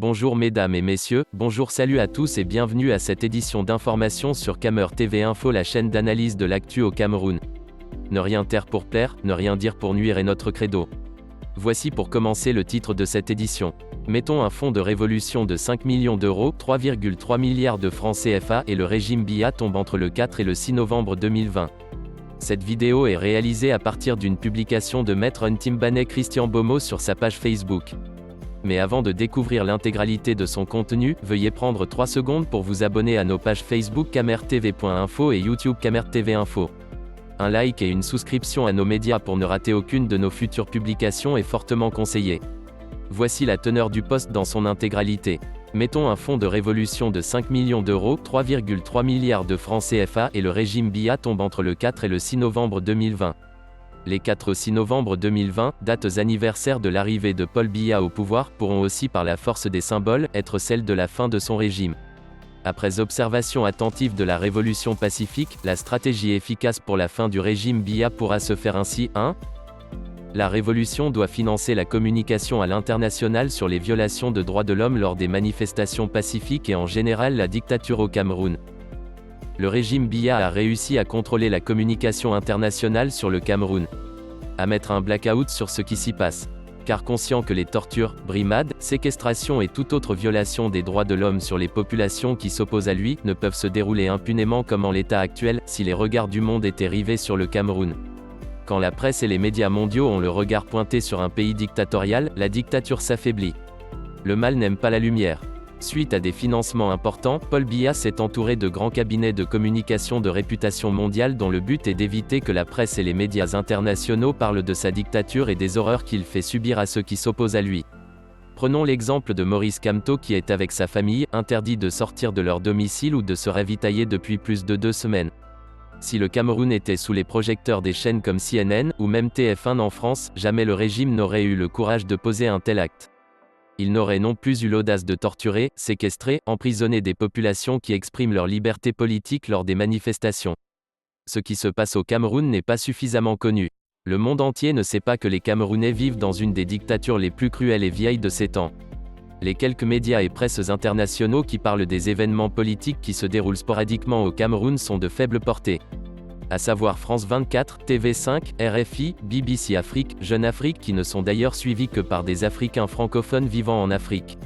Bonjour mesdames et messieurs, bonjour salut à tous et bienvenue à cette édition d'information sur Camer TV Info, la chaîne d'analyse de l'actu au Cameroun. Ne rien taire pour plaire, ne rien dire pour nuire est notre credo. Voici pour commencer le titre de cette édition. Mettons un fonds de révolution de 5 millions d'euros, 3,3 milliards de francs CFA et le régime Biya tombe entre le 4 et le 6 novembre 2020. Cette vidéo est réalisée à partir d'une publication de Maître Ntimbane Christian Bomo sur sa page Facebook. Mais avant de découvrir l'intégralité de son contenu, veuillez prendre 3 secondes pour vous abonner à nos pages Facebook camertv.info et YouTube CamerTV Info. Un like et une souscription à nos médias pour ne rater aucune de nos futures publications est fortement conseillé. Voici la teneur du post dans son intégralité. Mettons un fonds de révolution de 5 millions d'euros, 3,3 milliards de francs CFA et le régime Biya tombe entre le 4 et le 6 novembre 2020. Les 4 et 6 novembre 2020, dates anniversaires de l'arrivée de Paul Biya au pouvoir, pourront aussi par la force des symboles, être celles de la fin de son régime. Après observation attentive de la révolution pacifique, la stratégie efficace pour la fin du régime Biya pourra se faire ainsi. 1. La révolution doit financer la communication à l'international sur les violations de droits de l'homme lors des manifestations pacifiques et en général la dictature au Cameroun. Le régime Biya a réussi à contrôler la communication internationale sur le Cameroun. À mettre un blackout sur ce qui s'y passe. Car conscient que les tortures, brimades, séquestrations et toute autre violation des droits de l'homme sur les populations qui s'opposent à lui ne peuvent se dérouler impunément comme en l'état actuel, si les regards du monde étaient rivés sur le Cameroun. Quand la presse et les médias mondiaux ont le regard pointé sur un pays dictatorial, la dictature s'affaiblit. Le mal n'aime pas la lumière. Suite à des financements importants, Paul Biya s'est entouré de grands cabinets de communication de réputation mondiale dont le but est d'éviter que la presse et les médias internationaux parlent de sa dictature et des horreurs qu'il fait subir à ceux qui s'opposent à lui. Prenons l'exemple de Maurice Kamto qui est avec sa famille, interdit de sortir de leur domicile ou de se ravitailler depuis plus de 2 semaines. Si le Cameroun était sous les projecteurs des chaînes comme CNN, ou même TF1 en France, jamais le régime n'aurait eu le courage de poser un tel acte. Il n'aurait non plus eu l'audace de torturer, séquestrer, emprisonner des populations qui expriment leur liberté politique lors des manifestations. Ce qui se passe au Cameroun n'est pas suffisamment connu. Le monde entier ne sait pas que les Camerounais vivent dans une des dictatures les plus cruelles et vieilles de ces temps. Les quelques médias et presses internationaux qui parlent des événements politiques qui se déroulent sporadiquement au Cameroun sont de faible portée. À savoir France 24, TV5, RFI, BBC Afrique, Jeune Afrique qui ne sont d'ailleurs suivis que par des Africains francophones vivant en Afrique.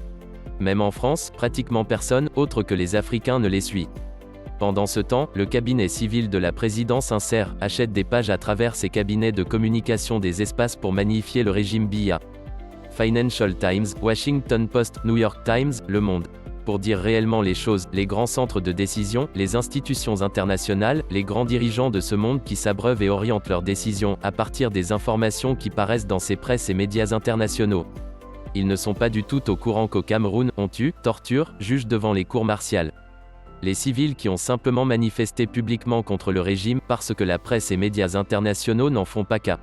Même en France, pratiquement personne, autre que les Africains ne les suit. Pendant ce temps, le cabinet civil de la présidence achète des pages à travers ses cabinets de communication des espaces pour magnifier le régime Biya. Financial Times, Washington Post, New York Times, Le Monde. Pour dire réellement les choses, les grands centres de décision, les institutions internationales, les grands dirigeants de ce monde qui s'abreuvent et orientent leurs décisions à partir des informations qui paraissent dans ces presses et médias internationaux. Ils ne sont pas du tout au courant qu'au Cameroun, on tue, torture, juge devant les cours martiales. Les civils qui ont simplement manifesté publiquement contre le régime parce que la presse et médias internationaux n'en font pas cas.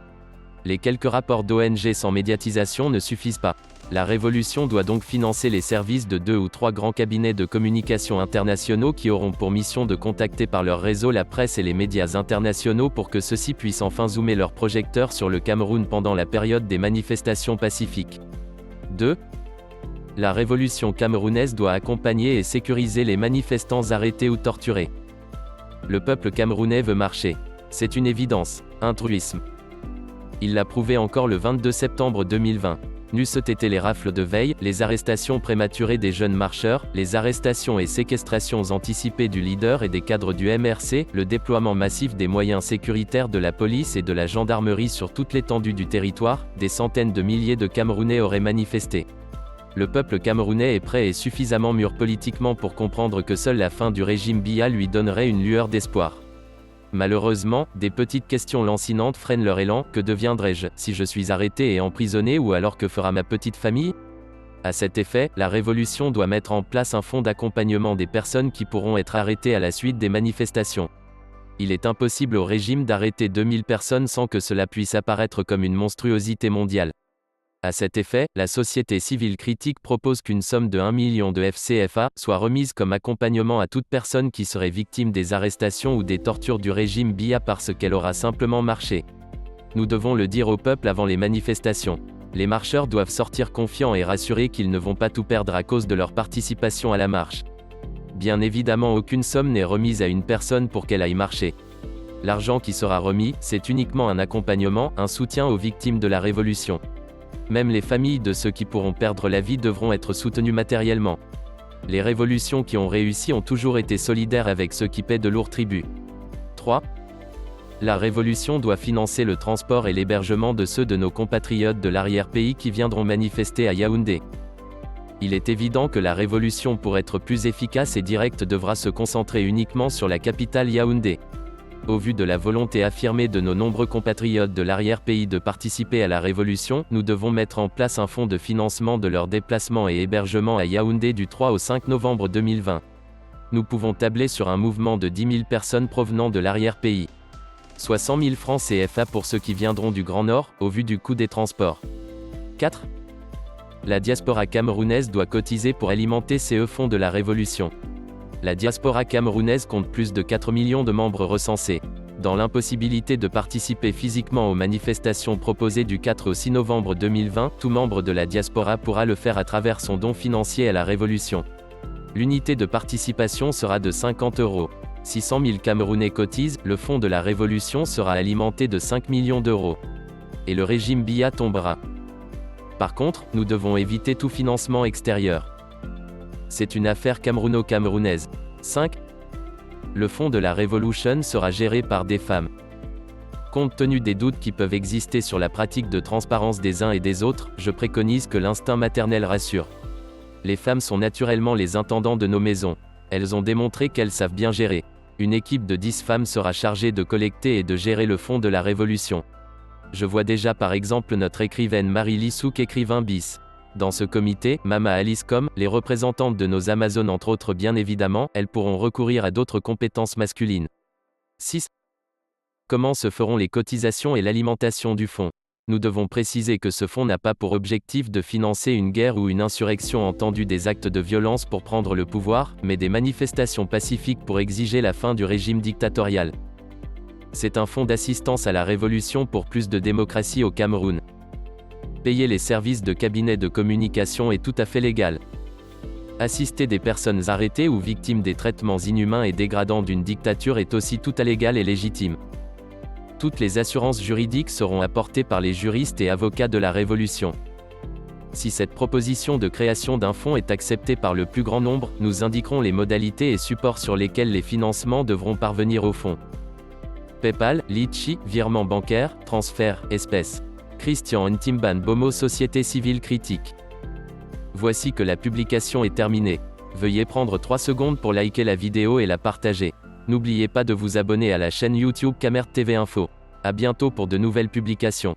Les quelques rapports d'ONG sans médiatisation ne suffisent pas. La révolution doit donc financer les services de 2 ou 3 grands cabinets de communication internationaux qui auront pour mission de contacter par leur réseau la presse et les médias internationaux pour que ceux-ci puissent enfin zoomer leurs projecteurs sur le Cameroun pendant la période des manifestations pacifiques. 2. La révolution camerounaise doit accompagner et sécuriser les manifestants arrêtés ou torturés. Le peuple camerounais veut marcher. C'est une évidence. Un truisme. Il l'a prouvé encore le 22 septembre 2020. N'eussent été les rafles de veille, les arrestations prématurées des jeunes marcheurs, les arrestations et séquestrations anticipées du leader et des cadres du MRC, le déploiement massif des moyens sécuritaires de la police et de la gendarmerie sur toute l'étendue du territoire, des centaines de milliers de Camerounais auraient manifesté. Le peuple camerounais est prêt et suffisamment mûr politiquement pour comprendre que seule la fin du régime Biya lui donnerait une lueur d'espoir. Malheureusement, des petites questions lancinantes freinent leur élan. Que deviendrai-je, si je suis arrêté et emprisonné, ou alors que fera ma petite famille? À cet effet, la révolution doit mettre en place un fonds d'accompagnement des personnes qui pourront être arrêtées à la suite des manifestations. Il est impossible au régime d'arrêter 2000 personnes sans que cela puisse apparaître comme une monstruosité mondiale. À cet effet, la société civile critique propose qu'une somme de 1 million de FCFA soit remise comme accompagnement à toute personne qui serait victime des arrestations ou des tortures du régime Biya parce qu'elle aura simplement marché. Nous devons le dire au peuple avant les manifestations. Les marcheurs doivent sortir confiants et rassurés qu'ils ne vont pas tout perdre à cause de leur participation à la marche. Bien évidemment, aucune somme n'est remise à une personne pour qu'elle aille marcher. L'argent qui sera remis, c'est uniquement un accompagnement, un soutien aux victimes de la Révolution. Même les familles de ceux qui pourront perdre la vie devront être soutenues matériellement. Les révolutions qui ont réussi ont toujours été solidaires avec ceux qui paient de lourds tributs. 3. La Révolution doit financer le transport et l'hébergement de ceux de nos compatriotes de l'arrière-pays qui viendront manifester à Yaoundé. Il est évident que la Révolution, pour être plus efficace et directe, devra se concentrer uniquement sur la capitale Yaoundé. Au vu de la volonté affirmée de nos nombreux compatriotes de l'arrière-pays de participer à la Révolution, nous devons mettre en place un fonds de financement de leur déplacement et hébergement à Yaoundé du 3 au 5 novembre 2020. Nous pouvons tabler sur un mouvement de 10 000 personnes provenant de l'arrière-pays. Soit 100 000 francs CFA pour ceux qui viendront du Grand Nord, au vu du coût des transports. 4. La diaspora camerounaise doit cotiser pour alimenter ces fonds de la Révolution. La diaspora camerounaise compte plus de 4 millions de membres recensés. Dans l'impossibilité de participer physiquement aux manifestations proposées du 4 au 6 novembre 2020, tout membre de la diaspora pourra le faire à travers son don financier à la Révolution. L'unité de participation sera de 50 €. Si 100 000 Camerounais cotisent, le fonds de la Révolution sera alimenté de 5 millions d'euros. Et le régime Biya tombera. Par contre, nous devons éviter tout financement extérieur. C'est une affaire camerouno-camerounaise. 5. Le fonds de la Révolution sera géré par des femmes. Compte tenu des doutes qui peuvent exister sur la pratique de transparence des uns et des autres, je préconise que l'instinct maternel rassure. Les femmes sont naturellement les intendants de nos maisons. Elles ont démontré qu'elles savent bien gérer. Une équipe de 10 femmes sera chargée de collecter et de gérer le fonds de la Révolution. Je vois déjà par exemple notre écrivaine Marie Lissouk, écrivain bis. Dans ce comité, Mama Alice comme les représentantes de nos Amazones entre autres, bien évidemment, elles pourront recourir à d'autres compétences masculines. 6. Comment se feront les cotisations et l'alimentation du fonds? Nous devons préciser que ce fonds n'a pas pour objectif de financer une guerre ou une insurrection, entendu des actes de violence pour prendre le pouvoir, mais des manifestations pacifiques pour exiger la fin du régime dictatorial. C'est un fonds d'assistance à la Révolution pour plus de démocratie au Cameroun. Payer les services de cabinet de communication est tout à fait légal. Assister des personnes arrêtées ou victimes des traitements inhumains et dégradants d'une dictature est aussi tout à légal et légitime. Toutes les assurances juridiques seront apportées par les juristes et avocats de la Révolution. Si cette proposition de création d'un fonds est acceptée par le plus grand nombre, nous indiquerons les modalités et supports sur lesquels les financements devront parvenir au fonds. PayPal, Litchi, virement bancaire, transfert, espèces. Christian Ntimban Bomo, Société Civile Critique. Voici que la publication est terminée. Veuillez prendre 3 secondes pour liker la vidéo et la partager. N'oubliez pas de vous abonner à la chaîne YouTube Camert TV Info. À bientôt pour de nouvelles publications.